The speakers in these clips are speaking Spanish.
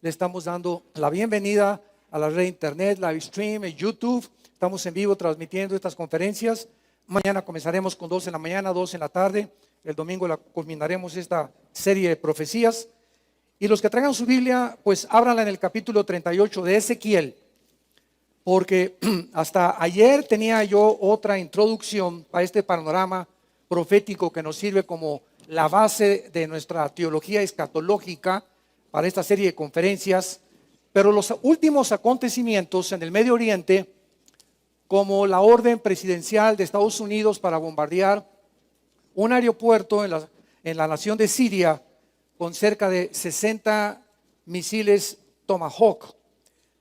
Le estamos dando la bienvenida a la red de internet, live stream, en YouTube. Estamos en vivo transmitiendo estas conferencias. Mañana comenzaremos con 2 en la mañana, 2 en la tarde. El domingo culminaremos esta serie de profecías. Y los que traigan su Biblia, pues ábranla en el capítulo 38 de Ezequiel. Porque hasta ayer tenía yo otra introducción para este panorama profético que nos sirve como la base de nuestra teología escatológica para esta serie de conferencias. Pero los últimos acontecimientos en el Medio Oriente, como la orden presidencial de Estados Unidos para bombardear un aeropuerto en la nación de Siria con cerca de 60 misiles Tomahawk.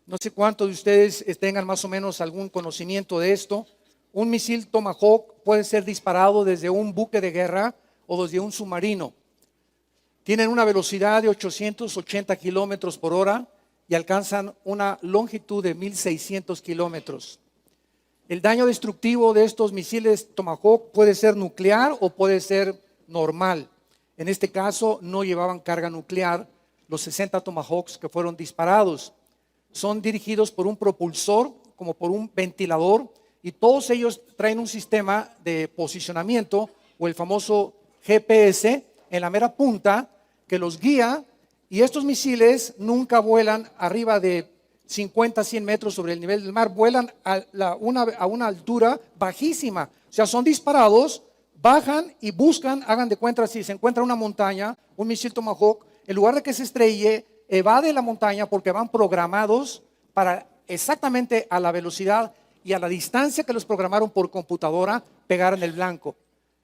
No sé cuántos de ustedes tengan más o menos algún conocimiento de esto. Un misil Tomahawk puede ser disparado desde un buque de guerra o desde un submarino. Tienen una velocidad de 880 kilómetros por hora y alcanzan una longitud de 1,600 kilómetros. El daño destructivo de estos misiles Tomahawk puede ser nuclear o puede ser normal. En este caso no llevaban carga nuclear los 60 Tomahawks que fueron disparados. Son dirigidos por un propulsor, como por un ventilador, y todos ellos traen un sistema de posicionamiento o el famoso GPS en la mera punta que los guía, y estos misiles nunca vuelan arriba de 50, 100 metros sobre el nivel del mar, vuelan a una altura bajísima. O sea, son disparados, bajan y buscan, hagan de cuenta, si se encuentra una montaña, un misil Tomahawk, en lugar de que se estrelle, evade la montaña porque van programados para exactamente a la velocidad y a la distancia que los programaron por computadora pegar en el blanco.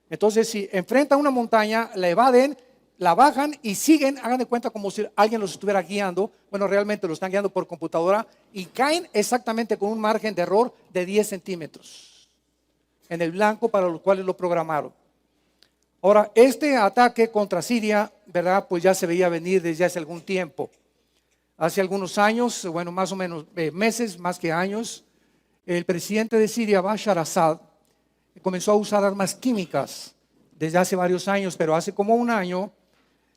Entonces, si enfrentan una montaña, la evaden, la bajan y siguen, hagan de cuenta como si alguien los estuviera guiando. Bueno, realmente lo están guiando por computadora y caen exactamente con un margen de error de 10 centímetros en el blanco para los cuales lo programaron. Ahora, este ataque contra Siria, ¿verdad? Pues ya se veía venir desde hace algún tiempo. Hace algunos años, bueno, más o menos meses, más que años, el presidente de Siria, Bashar al-Assad, comenzó a usar armas químicas desde hace varios años, pero hace como un año,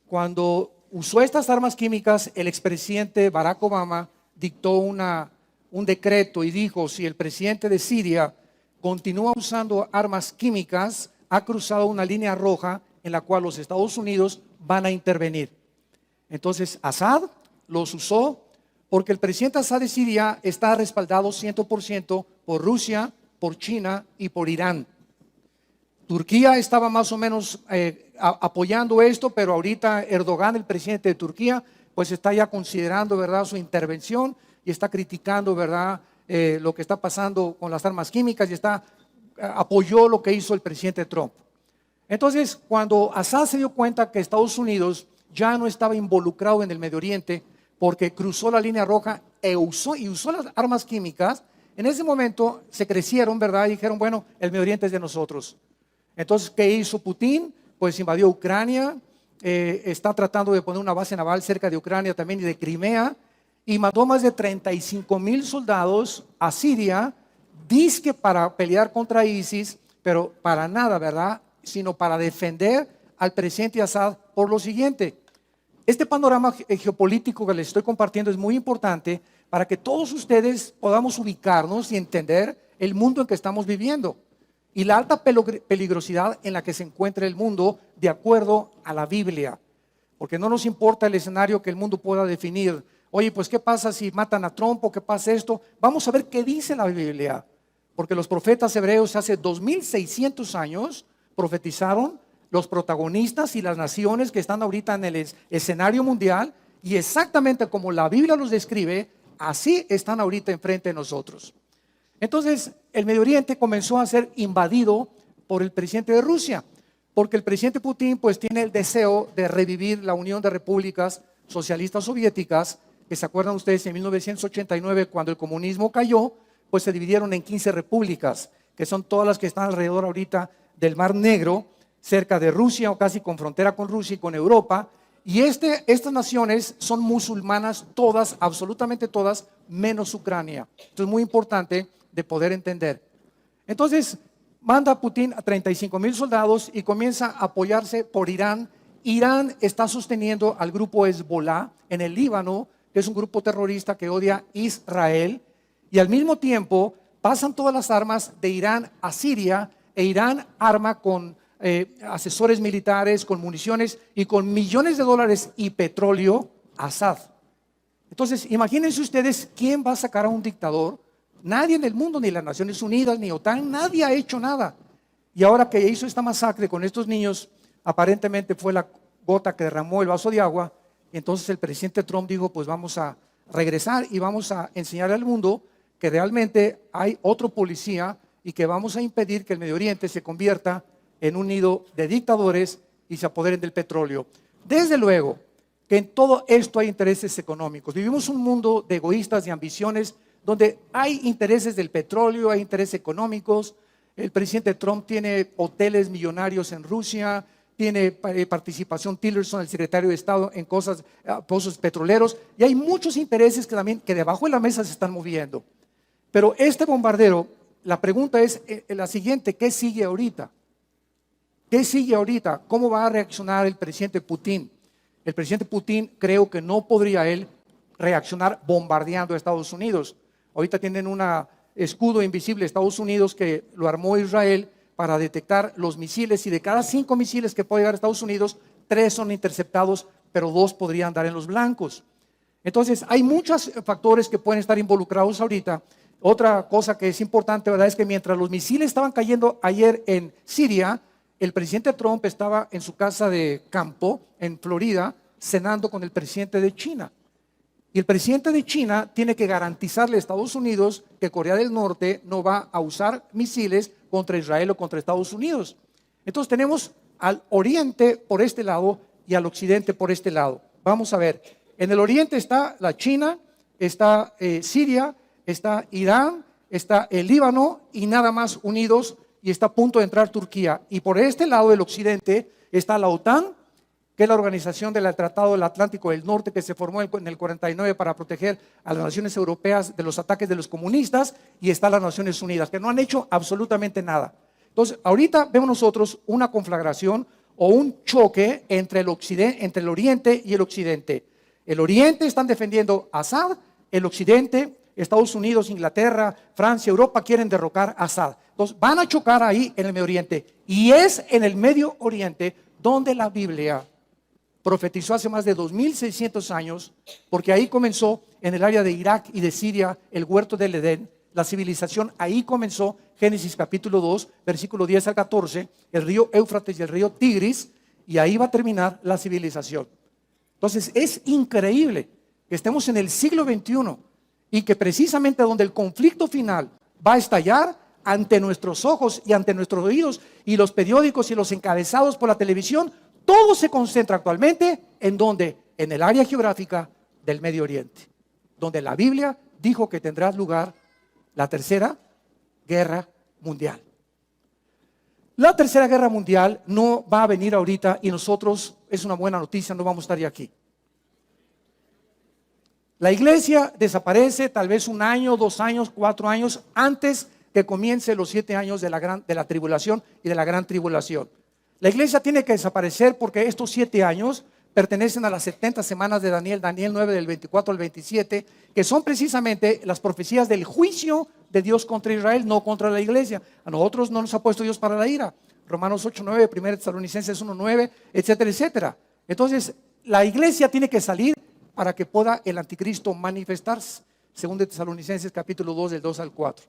cuando usó estas armas químicas, el expresidente Barack Obama dictó un decreto y dijo: si el presidente de Siria continúa usando armas químicas, ha cruzado una línea roja en la cual los Estados Unidos van a intervenir. Entonces Assad los usó porque el presidente Assad de Siria está respaldado 100% por Rusia, por China y por Irán. Turquía estaba más o menos apoyando esto, pero ahorita Erdogan, el presidente de Turquía, pues está ya considerando, ¿verdad?, su intervención y está criticando, ¿verdad?, lo que está pasando con las armas químicas y apoyó lo que hizo el presidente Trump. Entonces, cuando Assad se dio cuenta que Estados Unidos ya no estaba involucrado en el Medio Oriente porque cruzó la línea roja usó las armas químicas, en ese momento se crecieron, ¿verdad? Y dijeron: bueno, el Medio Oriente es de nosotros. Entonces, ¿qué hizo Putin? Pues invadió Ucrania, está tratando de poner una base naval cerca de Ucrania también y de Crimea, y mandó más de 35,000 soldados a Siria, dizque para pelear contra ISIS, pero para nada, ¿verdad?, sino para defender al presidente Assad por lo siguiente. Este panorama geopolítico que les estoy compartiendo es muy importante para que todos ustedes podamos ubicarnos y entender el mundo en que estamos viviendo y la alta peligrosidad en la que se encuentra el mundo de acuerdo a la Biblia. Porque no nos importa el escenario que el mundo pueda definir. Oye, pues ¿qué pasa si matan a Trump o qué pasa esto? Vamos a ver qué dice la Biblia. Porque los profetas hebreos hace 2,600 años profetizaron los protagonistas y las naciones que están ahorita en el escenario mundial, y exactamente como la Biblia los describe, así están ahorita enfrente de nosotros. Entonces, el Medio Oriente comenzó a ser invadido por el presidente de Rusia, porque el presidente Putin pues tiene el deseo de revivir la Unión de Repúblicas Socialistas Soviéticas, que se acuerdan ustedes en 1989, cuando el comunismo cayó, pues se dividieron en 15 repúblicas, que son todas las que están alrededor ahorita del Mar Negro, cerca de Rusia o casi con frontera con Rusia y con Europa. Y estas naciones son musulmanas todas, absolutamente todas, menos Ucrania. Esto es muy importante de poder entender. Entonces, manda Putin a 35,000 soldados y comienza a apoyarse por Irán. Irán está sosteniendo al grupo Hezbollah en el Líbano, que es un grupo terrorista que odia a Israel, y al mismo tiempo pasan todas las armas de Irán a Siria, e Irán arma con asesores militares, con municiones y con millones de dólares y petróleo a Assad. Entonces, imagínense ustedes quién va a sacar a un dictador. Nadie en el mundo, ni las Naciones Unidas, ni OTAN, nadie ha hecho nada. Y ahora que hizo esta masacre con estos niños, aparentemente fue la gota que derramó el vaso de agua. Y entonces el presidente Trump dijo, pues vamos a regresar y vamos a enseñar al mundo que realmente hay otro policía y que vamos a impedir que el Medio Oriente se convierta en un nido de dictadores y se apoderen del petróleo. Desde luego que en todo esto hay intereses económicos. Vivimos un mundo de egoístas y ambiciones donde hay intereses del petróleo, hay intereses económicos. El presidente Trump tiene hoteles millonarios en Rusia, tiene participación Tillerson, el secretario de Estado, en cosas, pozos petroleros, y hay muchos intereses que debajo de la mesa se están moviendo. Pero este bombardero, la pregunta es la siguiente: ¿qué sigue ahorita? ¿Qué sigue ahorita? ¿Cómo va a reaccionar el presidente Putin? El presidente Putin creo que no podría él reaccionar bombardeando a Estados Unidos. Ahorita tienen un escudo invisible de Estados Unidos que lo armó Israel para detectar los misiles, y de cada 5 misiles que puede llegar a Estados Unidos, 3 son interceptados, pero 2 podrían dar en los blancos. Entonces hay muchos factores que pueden estar involucrados ahorita. Otra cosa que es importante, ¿verdad?, es que mientras los misiles estaban cayendo ayer en Siria, el presidente Trump estaba en su casa de campo en Florida cenando con el presidente de China. Y el presidente de China tiene que garantizarle a Estados Unidos que Corea del Norte no va a usar misiles contra Israel o contra Estados Unidos. Entonces tenemos al oriente por este lado y al occidente por este lado. Vamos a ver, en el oriente está la China, está Siria, está Irán, está el Líbano y nada más unidos, y está a punto de entrar Turquía. Y por este lado del occidente está la OTAN, que es la organización del Tratado del Atlántico del Norte, que se formó en el 49 para proteger a las naciones europeas de los ataques de los comunistas, y está las Naciones Unidas, que no han hecho absolutamente nada. Entonces, ahorita vemos nosotros una conflagración o un choque entre el oriente y el occidente. El oriente están defendiendo a Assad, el occidente, Estados Unidos, Inglaterra, Francia, Europa quieren derrocar a Assad. Entonces van a chocar ahí en el Medio Oriente, y es en el Medio Oriente donde la Biblia profetizó hace más de 2600 años, porque ahí comenzó, en el área de Irak y de Siria, el huerto del Edén. La civilización ahí comenzó. Génesis capítulo 2, versículo 10 al 14, el río Éufrates y el río Tigris, y ahí va a terminar la civilización. Entonces es increíble que estemos en el siglo XXI y que precisamente donde el conflicto final va a estallar, ante nuestros ojos y ante nuestros oídos, y los periódicos y los encabezados por la televisión, todo se concentra actualmente en donde, en el área geográfica del Medio Oriente, donde la Biblia dijo que tendrá lugar la tercera guerra mundial. La tercera guerra mundial no va a venir ahorita, y nosotros, es una buena noticia, no vamos a estar ya aquí. La iglesia desaparece tal vez 1 año, 2 años, 4 años antes que comience los 7 años de la tribulación y de la gran tribulación. La iglesia tiene que desaparecer porque estos 7 años pertenecen a las 70 semanas de Daniel 9 del 24 al 27, que son precisamente las profecías del juicio de Dios contra Israel, no contra la iglesia. A nosotros no nos ha puesto Dios para la ira. Romanos 8:9, 1 Tesalonicenses 1:9, etcétera, etcétera. Entonces, la iglesia tiene que salir para que pueda el anticristo manifestarse. 2 Tesalonicenses capítulo 2, del 2 al 4.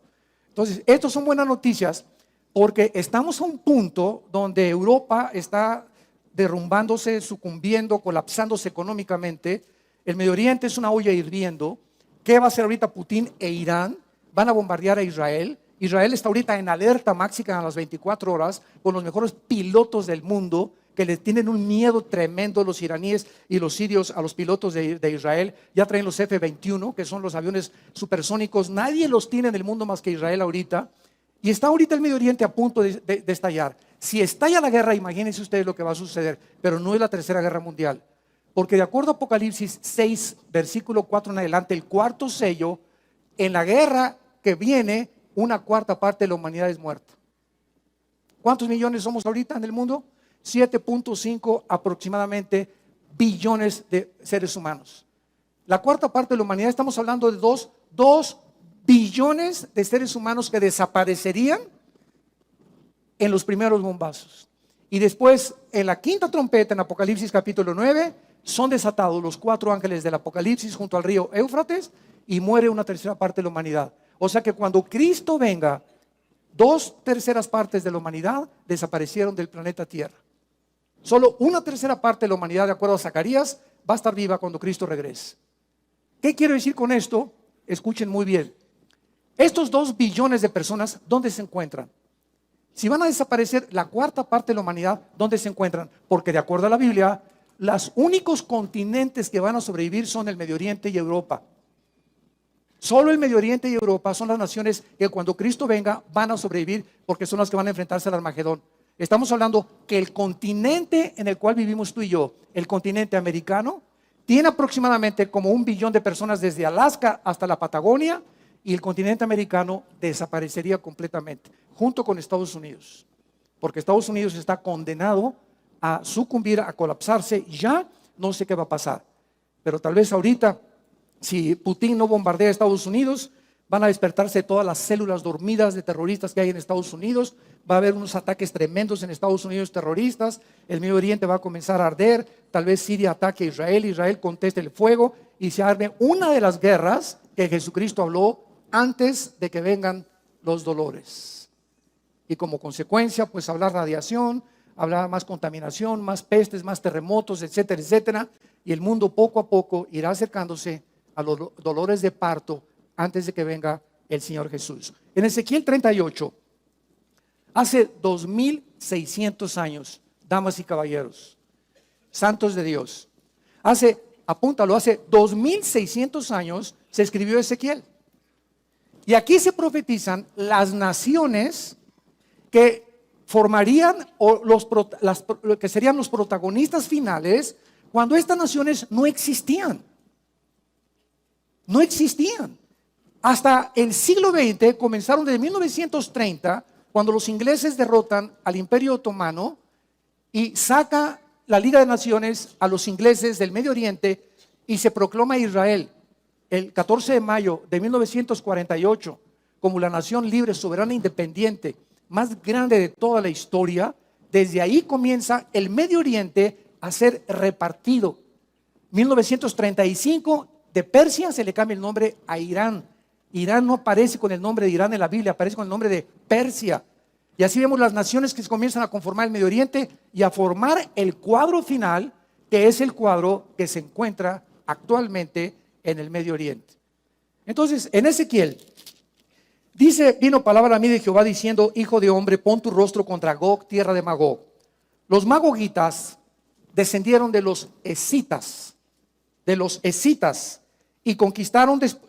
Entonces, estas son buenas noticias, porque estamos a un punto donde Europa está derrumbándose, sucumbiendo, colapsándose económicamente. El Medio Oriente es una olla hirviendo. ¿Qué va a hacer ahorita Putin e Irán? Van a bombardear a Israel. Israel está ahorita en alerta máxima a las 24 horas con los mejores pilotos del mundo, que le tienen un miedo tremendo los iraníes y los sirios a los pilotos de Israel. Ya traen los F-21, que son los aviones supersónicos. Nadie los tiene en el mundo más que Israel ahorita. Y está ahorita el Medio Oriente a punto de estallar. Si estalla la guerra, imagínense ustedes lo que va a suceder. Pero no es la tercera guerra mundial. Porque de acuerdo a Apocalipsis 6, versículo 4 en adelante, el cuarto sello, en la guerra que viene, 1/4 parte de la humanidad es muerta. ¿Cuántos millones somos ahorita en el mundo? 7.5 aproximadamente billones de seres humanos. la cuarta parte de la humanidad, estamos hablando de 2 billones de seres humanos que desaparecerían en los primeros bombazos. Y después, en la quinta trompeta, en Apocalipsis capítulo 9, son desatados los 4 ángeles del Apocalipsis junto al río Éufrates y muere una tercera parte de la humanidad. O sea que cuando Cristo venga, 2/3 partes de la humanidad desaparecieron del planeta Tierra. Solo 1/3 parte de la humanidad, de acuerdo a Zacarías, va a estar viva cuando Cristo regrese. ¿Qué quiero decir con esto? Escuchen muy bien. Estos 2 billones de personas, ¿dónde se encuentran? Si van a desaparecer la cuarta parte de la humanidad, ¿dónde se encuentran? Porque de acuerdo a la Biblia, los únicos continentes que van a sobrevivir son el Medio Oriente y Europa. Solo el Medio Oriente y Europa son las naciones que cuando Cristo venga van a sobrevivir, porque son las que van a enfrentarse al Armagedón. Estamos hablando que el continente en el cual vivimos tú y yo, el continente americano, tiene aproximadamente como 1 billón de personas desde Alaska hasta la Patagonia, y el continente americano desaparecería completamente, junto con Estados Unidos, porque Estados Unidos está condenado a sucumbir, a colapsarse. Ya no sé qué va a pasar, pero tal vez ahorita, si Putin no bombardea a Estados Unidos, van a despertarse todas las células dormidas de terroristas que hay en Estados Unidos. Va a haber unos ataques tremendos en Estados Unidos terroristas. El Medio Oriente va a comenzar a arder. Tal vez Siria ataque a Israel, Israel conteste el fuego y se arme una de las guerras que Jesucristo habló antes de que vengan los dolores. Y como consecuencia, pues habrá radiación, habrá más contaminación, más pestes, más terremotos, etcétera, etcétera. Y el mundo poco a poco irá acercándose a los dolores de parto antes de que venga el Señor Jesús. En Ezequiel 38, hace 2600 años, damas y caballeros, santos de Dios, apúntalo, hace 2600 años se escribió Ezequiel. Y aquí se profetizan las naciones que formarían que serían los protagonistas finales cuando estas naciones no existían. No existían. Hasta el siglo XX, comenzaron desde 1930, cuando los ingleses derrotan al Imperio Otomano y saca la Liga de Naciones a los ingleses del Medio Oriente y se proclama Israel el 14 de mayo de 1948 como la nación libre, soberana e independiente más grande de toda la historia. Desde ahí comienza el Medio Oriente a ser repartido. 1935, de Persia se le cambia el nombre a Irán. Irán no aparece con el nombre de Irán en la Biblia, aparece con el nombre de Persia. Y así vemos las naciones que se comienzan a conformar el Medio Oriente y a formar el cuadro final, que es el cuadro que se encuentra actualmente en el Medio Oriente. Entonces, en Ezequiel dice: vino palabra a mí de Jehová diciendo: hijo de hombre, pon tu rostro contra Gog, tierra de Magog. Los magogitas descendieron de los escitas, y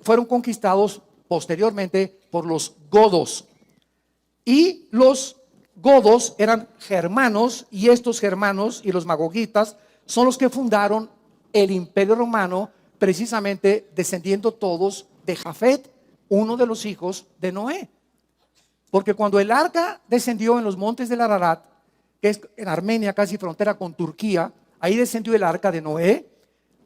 fueron conquistados posteriormente por los godos. Y los godos eran germanos, y estos germanos y los magogitas son los que fundaron el Imperio Romano, precisamente descendiendo todos de Jafet, uno de los hijos de Noé. Porque cuando el arca descendió en los montes del Ararat, que es en Armenia, casi frontera con Turquía, ahí descendió el arca de Noé.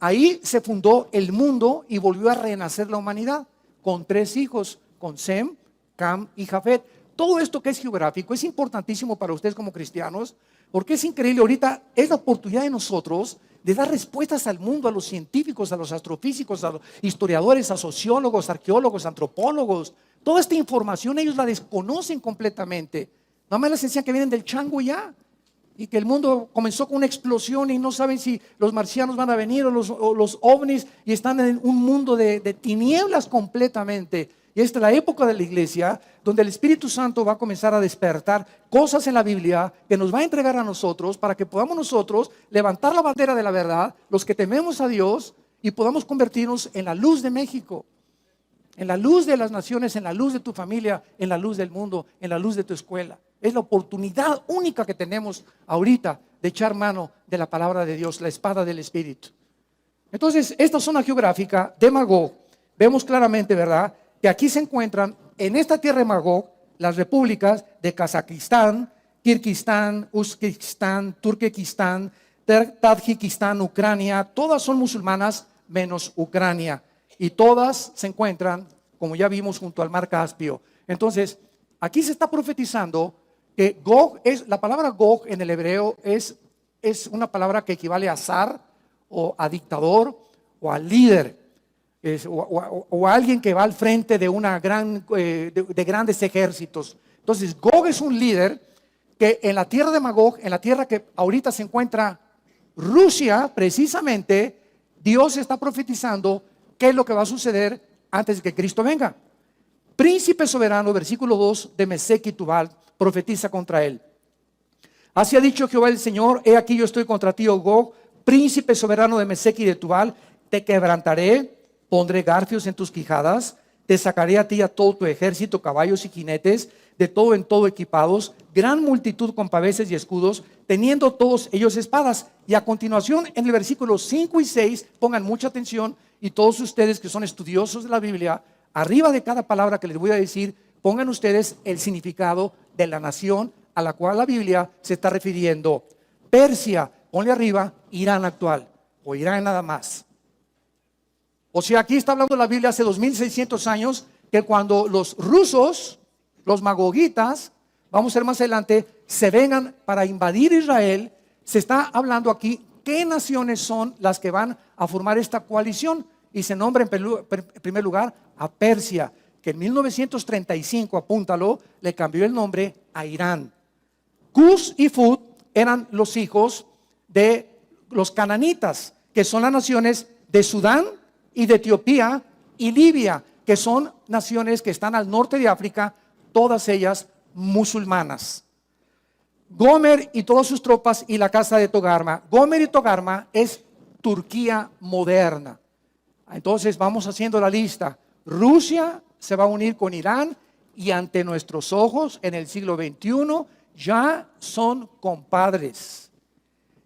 Ahí se fundó el mundo y volvió a renacer la humanidad con 3 hijos, con Sem, Cam y Jafet. Todo esto que es geográfico es importantísimo para ustedes como cristianos, porque es increíble. Ahorita es la oportunidad de nosotros de dar respuestas al mundo, a los científicos, a los astrofísicos, a los historiadores, a sociólogos, arqueólogos, antropólogos. Toda esta información ellos la desconocen completamente. Nada más les enseñan que vienen del chango ya, y que el mundo comenzó con una explosión y no saben si los marcianos van a venir o los ovnis, y están en un mundo de tinieblas completamente. Y esta es la época de la iglesia donde el Espíritu Santo va a comenzar a despertar cosas en la Biblia que nos va a entregar a nosotros para que podamos nosotros levantar la bandera de la verdad, los que tememos a Dios, y podamos convertirnos en la luz de México, en la luz de las naciones, en la luz de tu familia, en la luz del mundo, en la luz de tu escuela. Es la oportunidad única que tenemos ahorita de echar mano de la palabra de Dios, la espada del Espíritu. Entonces, esta zona geográfica de Magog, vemos claramente, ¿verdad?, que aquí se encuentran en esta tierra de Magog las repúblicas de Kazajistán, Kirguistán, Uzbekistán, Turkmenistán, Tadjikistán, Ucrania. Todas son musulmanas menos Ucrania. Y todas se encuentran, como ya vimos, junto al mar Caspio. Entonces, aquí se está profetizando que Gog la palabra Gog en el hebreo es una palabra que equivale a zar o a dictador o a líder. O a alguien que va al frente de una de grandes ejércitos. Entonces, Gog es un líder que en la tierra de Magog, en la tierra que ahorita se encuentra Rusia, precisamente, Dios está profetizando qué es lo que va a suceder antes de que Cristo venga. Príncipe soberano, versículo 2 de Mesec y Tubal, profetiza contra él. Así ha dicho Jehová el Señor: he aquí yo estoy contra ti, oh Gog, príncipe soberano de Mesec y de Tubal, te quebrantaré, pondré garfios en tus quijadas, te sacaré a ti y a todo tu ejército, caballos y jinetes, de todo en todo equipados, gran multitud con paveses y escudos, teniendo todos ellos espadas. Y a continuación, en el versículo 5 y 6, pongan mucha atención, y todos ustedes que son estudiosos de la Biblia, arriba de cada palabra que les voy a decir, pongan ustedes el significado de la nación a la cual la Biblia se está refiriendo. Persia, ponle arriba, Irán actual, o Irán nada más. O sea, aquí está hablando la Biblia hace 2600 años, que cuando los rusos, los magogitas, vamos a ver más adelante, se vengan para invadir Israel, se está hablando aquí qué naciones son las que van a formar esta coalición, y se nombra en primer lugar a Persia, que en 1935, apúntalo, le cambió el nombre a Irán. Cus y Fut eran los hijos de los cananitas, que son las naciones de Sudán y de Etiopía y Libia, que son naciones que están al norte de África, todas ellas musulmanas. Gomer y todas sus tropas y la casa de Togarma. Gomer y Togarma es Turquía moderna. Entonces vamos haciendo la lista. Rusia se va a unir con Irán, y ante nuestros ojos en el siglo XXI ya son compadres.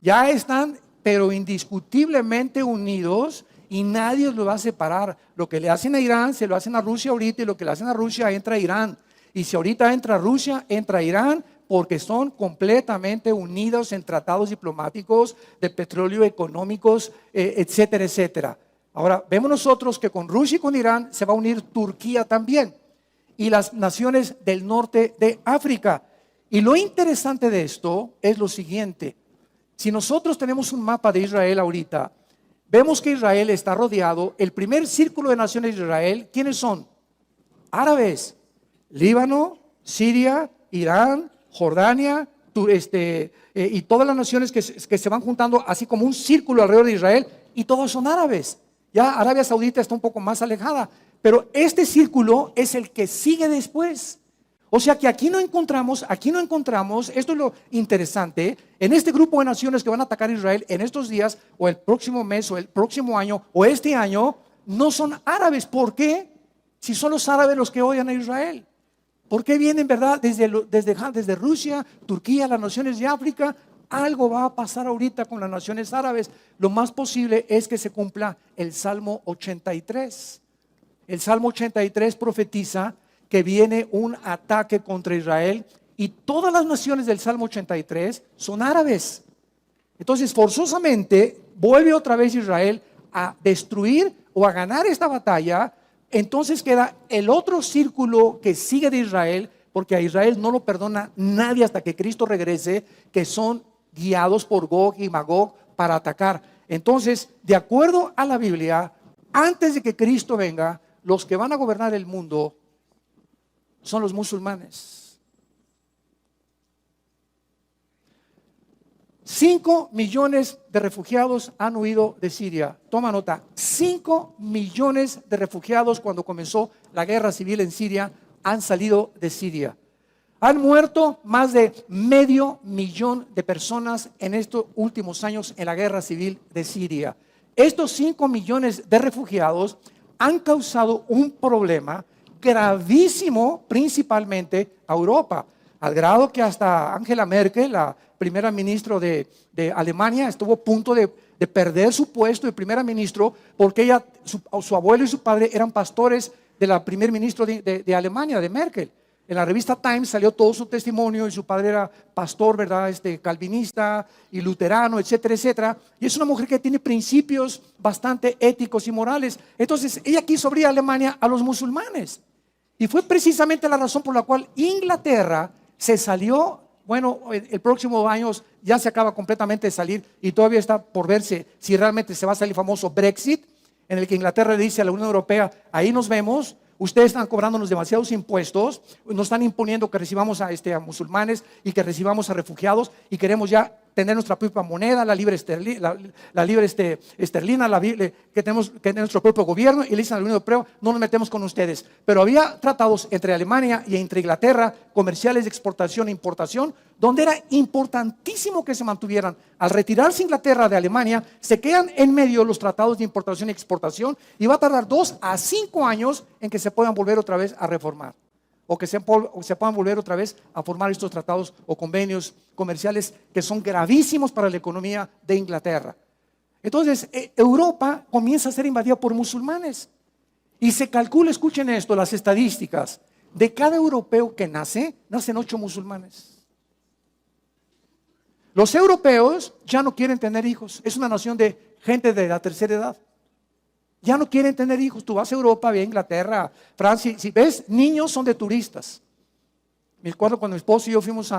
Ya están, pero indiscutiblemente unidos, y nadie los va a separar. Lo que le hacen a Irán se lo hacen a Rusia ahorita, y lo que le hacen a Rusia entra a Irán. Y si ahorita entra Rusia, entra Irán, porque son completamente unidos en tratados diplomáticos de petróleo, económicos, etcétera, etcétera. Ahora, vemos nosotros que con Rusia y con Irán se va a unir Turquía también, y las naciones del norte de África. Y lo interesante de esto es lo siguiente: si nosotros tenemos un mapa de Israel ahorita, vemos que Israel está rodeado, el primer círculo de naciones de Israel, ¿quiénes son? Árabes, Líbano, Siria, Irán, Jordania, y todas las naciones que se van juntando así como un círculo alrededor de Israel, y todos son árabes. Ya Arabia Saudita está un poco más alejada, pero este círculo es el que sigue después. O sea que aquí no encontramos, esto es lo interesante, en este grupo de naciones que van a atacar a Israel en estos días, o el próximo mes, o el próximo año, o este año, no son árabes. ¿Por qué? Si son los árabes los que odian a Israel. ¿Por qué vienen, verdad, desde Rusia, Turquía, las naciones de África? Algo va a pasar ahorita con las naciones árabes. Lo más posible es que se cumpla el Salmo 83. El Salmo 83 profetiza que viene un ataque contra Israel, y todas las naciones del Salmo 83 son árabes. Entonces, forzosamente, vuelve otra vez Israel a destruir o a ganar esta batalla. Entonces queda el otro círculo que sigue de Israel, porque a Israel no lo perdona nadie hasta que Cristo regrese, que son guiados por Gog y Magog para atacar. Entonces, de acuerdo a la Biblia, antes de que Cristo venga, los que van a gobernar el mundo son los musulmanes. 5 millones de refugiados han huido de Siria. Toma nota, 5 millones de refugiados cuando comenzó la guerra civil en Siria han salido de Siria. Han muerto más de 500,000 de personas en estos últimos años en la guerra civil de Siria. Estos 5 millones de refugiados han causado un problema gravísimo, principalmente a Europa, al grado que hasta Angela Merkel, la primera ministra de Alemania, estuvo a punto de perder su puesto de primera ministra, porque ella, su abuelo y su padre eran pastores de la primer ministro de Alemania, de Merkel. En la revista Times salió todo su testimonio y su padre era pastor, ¿verdad? Calvinista y luterano, etcétera, etcétera. Y es una mujer que tiene principios bastante éticos y morales. Entonces, ella quiso abrir Alemania a los musulmanes. Y fue precisamente la razón por la cual Inglaterra se salió. Bueno, el próximo año ya se acaba completamente de salir y todavía está por verse si realmente se va a salir el famoso Brexit, en el que Inglaterra le dice a la Unión Europea, ahí nos vemos. Ustedes están cobrándonos demasiados impuestos, nos están imponiendo que recibamos a musulmanes y que recibamos a refugiados y queremos ya tener nuestra propia moneda, la libre esterlina, que tenemos que tener nuestro propio gobierno, y le dicen a la Unión Europea, no nos metemos con ustedes. Pero había tratados entre Alemania y entre Inglaterra, comerciales de exportación e importación, donde era importantísimo que se mantuvieran. Al retirarse Inglaterra de Alemania, se quedan en medio los tratados de importación y exportación y va a tardar 2 a 5 años en que se puedan volver otra vez a reformar. O que se puedan volver otra vez a formar estos tratados o convenios comerciales que son gravísimos para la economía de Inglaterra. Entonces, Europa comienza a ser invadida por musulmanes. Y se calcula, escuchen esto, las estadísticas. De cada europeo que nacen 8 musulmanes. Los europeos ya no quieren tener hijos. Es una nación de gente de la tercera edad. Ya no quieren tener hijos. Tú vas a Europa, ve a Inglaterra, Francia. Si ves, niños son de turistas. Me acuerdo cuando mi esposo y yo fuimos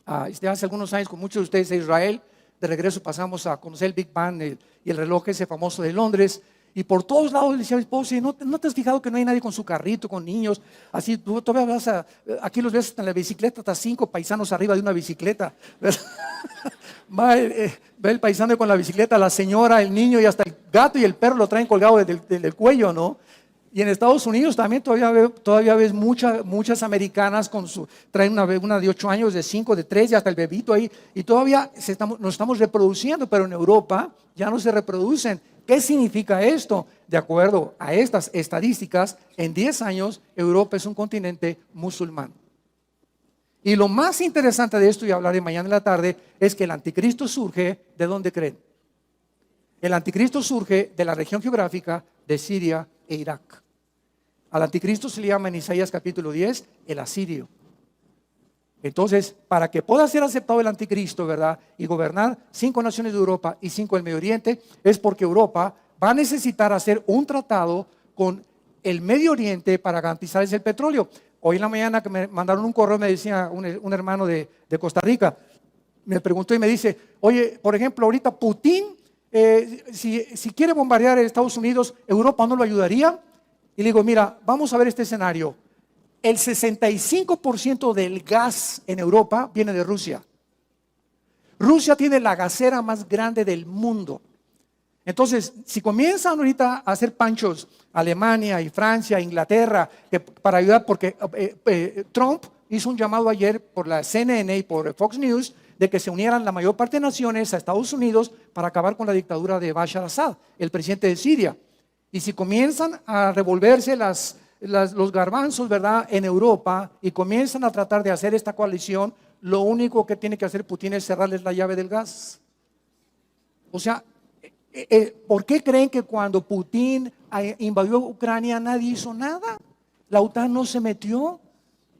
hace algunos años con muchos de ustedes a Israel. De regreso pasamos a conocer el Big Ben y el reloj ese famoso de Londres. Y por todos lados le decía a mi esposo, ¿no te has fijado que no hay nadie con su carrito, con niños? Así, tú todavía vas aquí los ves en la bicicleta, hasta 5 paisanos arriba de una bicicleta. Ve el paisano con la bicicleta, la señora, el niño y hasta el gato y el perro lo traen colgado del cuello, ¿no? Y en Estados Unidos también todavía ves muchas americanas traen una de 8 años, de 5, de 3 y hasta el bebito ahí. Y todavía nos estamos reproduciendo, pero en Europa ya no se reproducen. ¿Qué significa esto? De acuerdo a estas estadísticas, en 10 años Europa es un continente musulmán. Y lo más interesante de esto, y hablaré mañana en la tarde, es que el anticristo surge, ¿de dónde creen? El anticristo surge de la región geográfica de Siria e Irak. Al anticristo se le llama en Isaías capítulo 10 el asirio. Entonces, para que pueda ser aceptado el anticristo, ¿verdad? Y gobernar 5 naciones de Europa y 5 del Medio Oriente, es porque Europa va a necesitar hacer un tratado con el Medio Oriente para garantizarles el petróleo. Hoy en la mañana que me mandaron un correo, me decía un hermano de Costa Rica, me preguntó y me dice, oye, por ejemplo, ahorita Putin, si quiere bombardear a Estados Unidos, ¿Europa no lo ayudaría? Y le digo, mira, vamos a ver este escenario. El 65% del gas en Europa viene de Rusia. Rusia tiene la gasera más grande del mundo. Entonces, si comienzan ahorita a hacer panchos Alemania y Francia, Inglaterra, para ayudar, porque Trump hizo un llamado ayer por la CNN y por Fox News de que se unieran la mayor parte de naciones a Estados Unidos para acabar con la dictadura de Bashar al-Assad, el presidente de Siria. Y si comienzan a revolverse los garbanzos, ¿verdad?, en Europa y comienzan a tratar de hacer esta coalición, lo único que tiene que hacer Putin es cerrarles la llave del gas. O sea, ¿por qué creen que cuando Putin invadió Ucrania nadie hizo nada? La OTAN no se metió.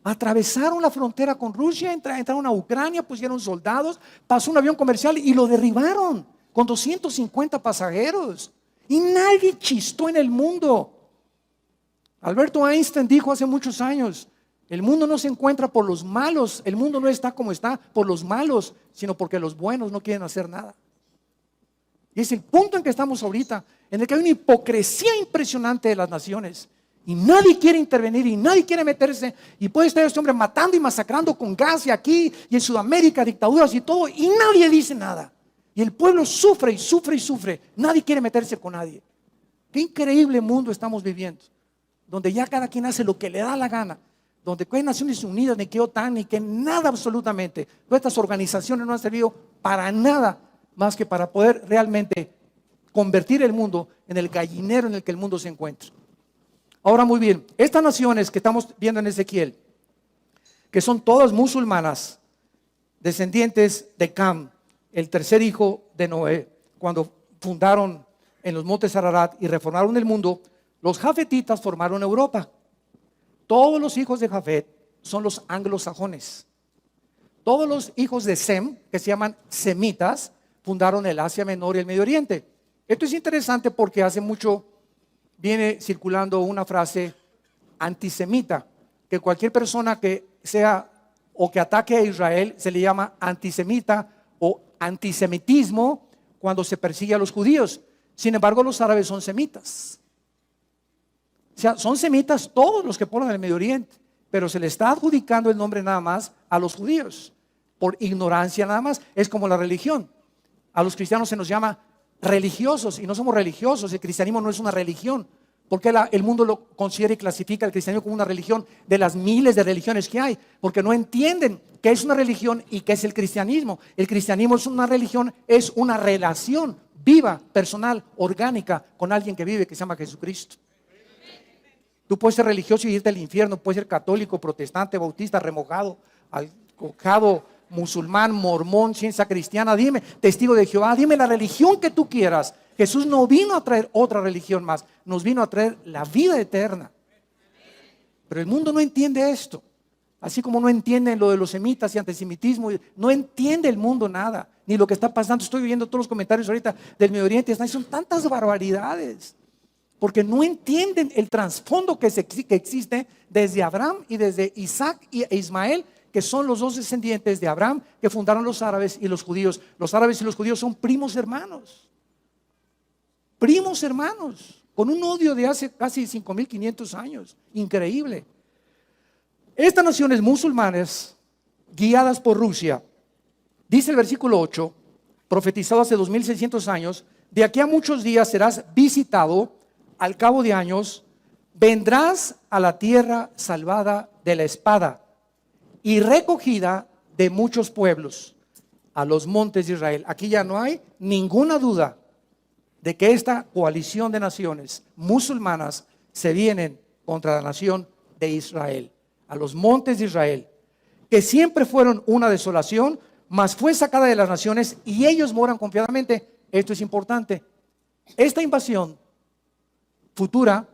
Atravesaron la frontera con Rusia, entraron a Ucrania, pusieron soldados, pasó un avión comercial y lo derribaron con 250 pasajeros. Y nadie chistó en el mundo. Alberto Einstein dijo hace muchos años, el mundo no se encuentra por los malos, el mundo no está como está por los malos, sino porque los buenos no quieren hacer nada. Y es el punto en que estamos ahorita, en el que hay una hipocresía impresionante de las naciones. Y nadie quiere intervenir y nadie quiere meterse. Y puede estar este hombre matando y masacrando con gas y aquí y en Sudamérica, dictaduras y todo, y nadie dice nada. Y el pueblo sufre y sufre y sufre. Nadie quiere meterse con nadie. Qué increíble mundo estamos viviendo, donde ya cada quien hace lo que le da la gana, donde no hay Naciones Unidas, ni que OTAN, ni que nada absolutamente. Todas estas organizaciones no han servido para nada más que para poder realmente convertir el mundo en el gallinero en el que el mundo se encuentra. Ahora muy bien, estas naciones que estamos viendo en Ezequiel, que son todas musulmanas, descendientes de Cam, el tercer hijo de Noé, cuando fundaron en los montes Ararat y reformaron el mundo, los jafetitas formaron Europa. Todos los hijos de Jafet son los anglosajones. Todos los hijos de Sem, que se llaman semitas, fundaron el Asia Menor y el Medio Oriente. Esto es interesante porque hace mucho viene circulando una frase antisemita, que cualquier persona que sea o que ataque a Israel se le llama antisemita o antisemitismo cuando se persigue a los judíos. Sin embargo, los árabes son semitas. O sea, son semitas todos los que ponen en el Medio Oriente, pero se le está adjudicando el nombre nada más a los judíos, por ignorancia nada más. Es como la religión. A los cristianos se nos llama religiosos y no somos religiosos. El cristianismo no es una religión. Porque el mundo lo considera y clasifica el cristianismo como una religión de las miles de religiones que hay, porque no entienden qué es una religión y qué es el cristianismo. El cristianismo es una religión, es una relación viva, personal, orgánica con alguien que vive, que se llama Jesucristo. Tú puedes ser religioso y irte al infierno, puedes ser católico, protestante, bautista, remojado, alcojado, musulmán, mormón, ciencia cristiana, dime, testigo de Jehová, dime la religión que tú quieras. Jesús no vino a traer otra religión más, nos vino a traer la vida eterna. Pero el mundo no entiende esto. Así como no entienden lo de los semitas y antisemitismo, no entiende el mundo nada, ni lo que está pasando. Estoy viendo todos los comentarios ahorita del Medio Oriente, son tantas barbaridades, porque no entienden el trasfondo que existe desde Abraham y desde Isaac e Ismael, que son los dos descendientes de Abraham que fundaron los árabes y los judíos. Los árabes y los judíos son primos hermanos. Primos hermanos, con un odio de hace casi 5.500 años. Increíble. Estas naciones musulmanas, guiadas por Rusia, dice el versículo 8, profetizado hace 2.600 años, de aquí a muchos días serás visitado, al cabo de años, vendrás a la tierra salvada de la espada y recogida de muchos pueblos, a los montes de Israel. Aquí ya no hay ninguna duda de que esta coalición de naciones musulmanas se vienen contra la nación de Israel, a los montes de Israel, que siempre fueron una desolación, mas fue sacada de las naciones y ellos moran confiadamente. Esto es importante. Esta invasión futura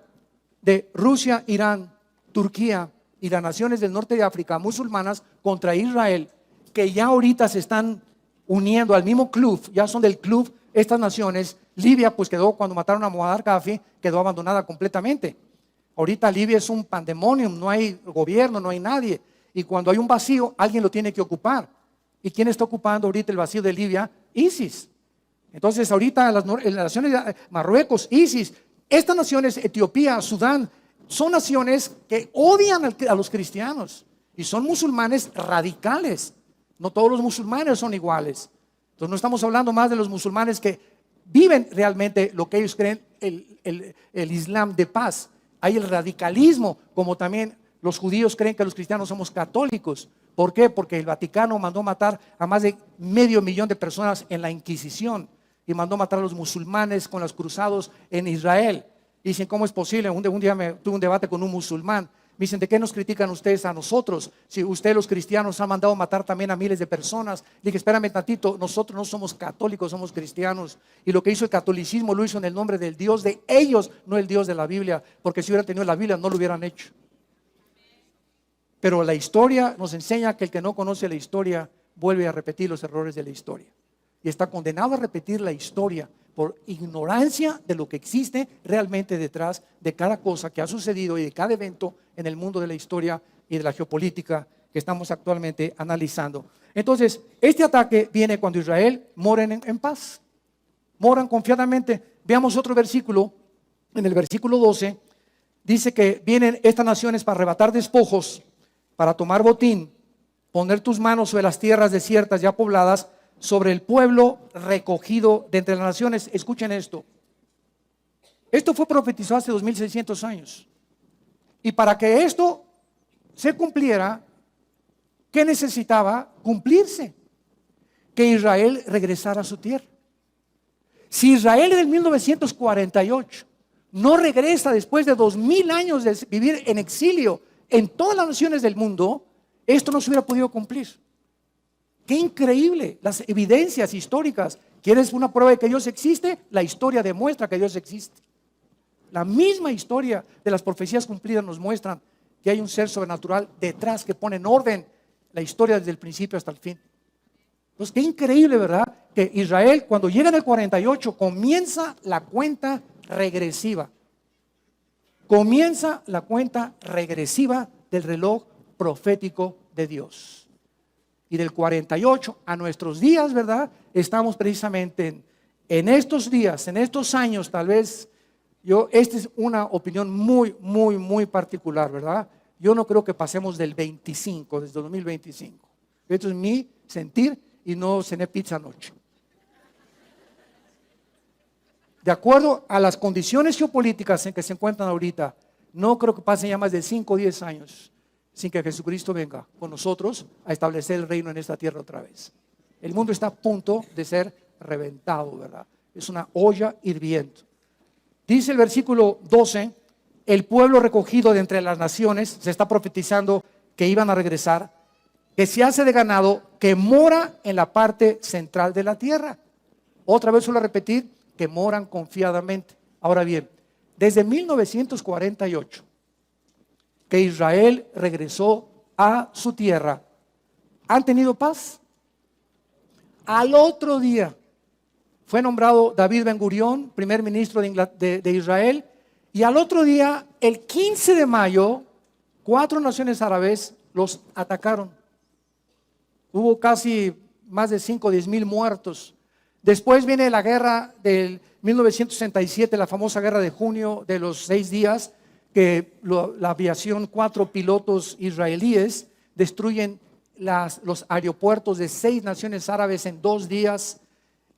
de Rusia, Irán, Turquía y las naciones del norte de África musulmanas contra Israel, que ya ahorita se están uniendo al mismo club, ya son del club estas naciones. Libia pues quedó, cuando mataron a Muammar Gaddafi, quedó abandonada completamente. Ahorita Libia es un pandemonium, no hay gobierno, no hay nadie. Y cuando hay un vacío, alguien lo tiene que ocupar. ¿Y quién está ocupando ahorita el vacío de Libia? ISIS. Entonces ahorita las naciones de Marruecos, ISIS, estas naciones, Etiopía, Sudán, son naciones que odian a los cristianos y son musulmanes radicales. No todos los musulmanes son iguales. Entonces no estamos hablando más de los musulmanes que viven realmente lo que ellos creen, el Islam de paz. Hay el radicalismo, como también los judíos creen que los cristianos somos católicos. ¿Por qué? Porque el Vaticano mandó matar a más de 500.000 de personas en la Inquisición y mandó matar a los musulmanes con los cruzados en Israel. Y dicen, ¿cómo es posible? Un día tuve un debate con un musulmán. Me dicen, ¿de qué nos critican ustedes a nosotros? Si ustedes los cristianos han mandado matar también a miles de personas. Le dije, espérame tantito, nosotros no somos católicos, somos cristianos. Y lo que hizo el catolicismo lo hizo en el nombre del Dios de ellos, no el Dios de la Biblia. Porque si hubieran tenido la Biblia no lo hubieran hecho. Pero la historia nos enseña que el que no conoce la historia vuelve a repetir los errores de la historia. Y está condenado a repetir la historia por ignorancia de lo que existe realmente detrás de cada cosa que ha sucedido y de cada evento en el mundo de la historia y de la geopolítica que estamos actualmente analizando. Entonces, este ataque viene cuando Israel moren en paz, moran confiadamente. Veamos otro versículo, en el versículo 12, dice que vienen estas naciones para arrebatar despojos, para tomar botín, poner tus manos sobre las tierras desiertas ya pobladas, sobre el pueblo recogido de entre las naciones. Escuchen esto. Esto fue profetizado hace 2.600 años. Y para que esto se cumpliera, ¿qué necesitaba cumplirse? Que Israel regresara a su tierra. Si Israel en el 1948 no regresa después de 2.000 años de vivir en exilio en todas las naciones del mundo, esto no se hubiera podido cumplir. Qué increíble, las evidencias históricas. ¿Quieres una prueba de que Dios existe? La historia demuestra que Dios existe. La misma historia de las profecías cumplidas nos muestran que hay un ser sobrenatural detrás que pone en orden la historia desde el principio hasta el fin. Entonces, qué increíble, ¿verdad? Que Israel, cuando llega en el 48, comienza la cuenta regresiva. Comienza la cuenta regresiva del reloj profético de Dios. Y del 48 a nuestros días, ¿verdad? Estamos precisamente en estos días, en estos años, tal vez, esta es una opinión muy particular, ¿verdad? Yo no creo que pasemos del 25, desde 2025. Esto es mi sentir y no cené pizza anoche. De acuerdo a las condiciones geopolíticas en que se encuentran ahorita, no creo que pasen ya más de 5 o 10 años sin que Jesucristo venga con nosotros a establecer el reino en esta tierra otra vez. El mundo está a punto de ser reventado, ¿verdad? Es una olla hirviendo. Dice el versículo 12, el pueblo recogido de entre las naciones, se está profetizando que iban a regresar, que se hace de ganado, que mora en la parte central de la tierra. Otra vez suelo repetir, que moran confiadamente. Ahora bien, desde 1948, que Israel regresó a su tierra, ¿han tenido paz? Al otro día fue nombrado David Ben Gurión, primer ministro de Israel, y al otro día, el 15 de mayo, 4 naciones árabes los atacaron. Hubo casi más de 5 o 10 mil muertos. Después viene la guerra del 1967, la famosa guerra de junio de los 6 días, que la aviación, 4 pilotos israelíes destruyen los aeropuertos de 6 naciones árabes en 2 días.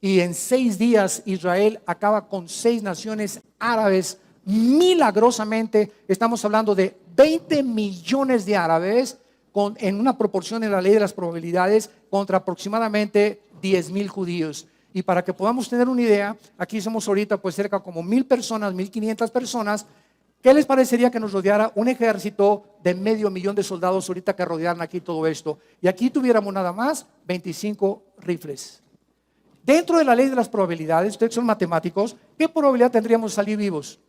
Y en 6 días Israel acaba con 6 naciones árabes milagrosamente. Estamos hablando de 20 millones de árabes en una proporción en la ley de las probabilidades contra aproximadamente 10,000 judíos. Y para que podamos tener una idea, aquí somos ahorita pues cerca como 1,000 personas, 1,500 personas. ¿Qué les parecería que nos rodeara un ejército de 500,000 de soldados ahorita que rodearan aquí todo esto? Y aquí tuviéramos nada más 25 rifles. Dentro de la ley de las probabilidades, ustedes son matemáticos, ¿qué probabilidad tendríamos de salir vivos?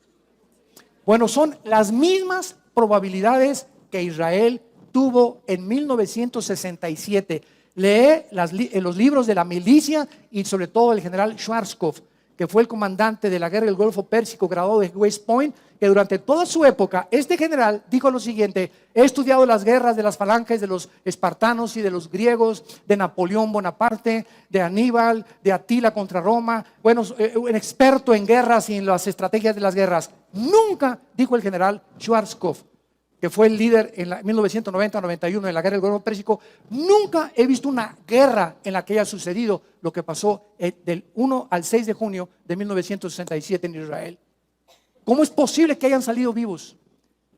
Bueno, son las mismas probabilidades que Israel tuvo en 1967. Lee los libros de la milicia y sobre todo el general Schwarzkopf, que fue el comandante de la guerra del Golfo Pérsico, graduado de West Point, que durante toda su época, este general dijo lo siguiente: he estudiado las guerras de las falanges de los espartanos y de los griegos, de Napoleón Bonaparte, de Aníbal, de Atila contra Roma, bueno, un experto en guerras y en las estrategias de las guerras. Nunca, dijo el general Schwarzkopf, que fue el líder en 1990-91 en la guerra del Golfo Pérsico, nunca he visto una guerra en la que haya sucedido lo que pasó del 1 al 6 de junio de 1967 en Israel. ¿Cómo es posible que hayan salido vivos?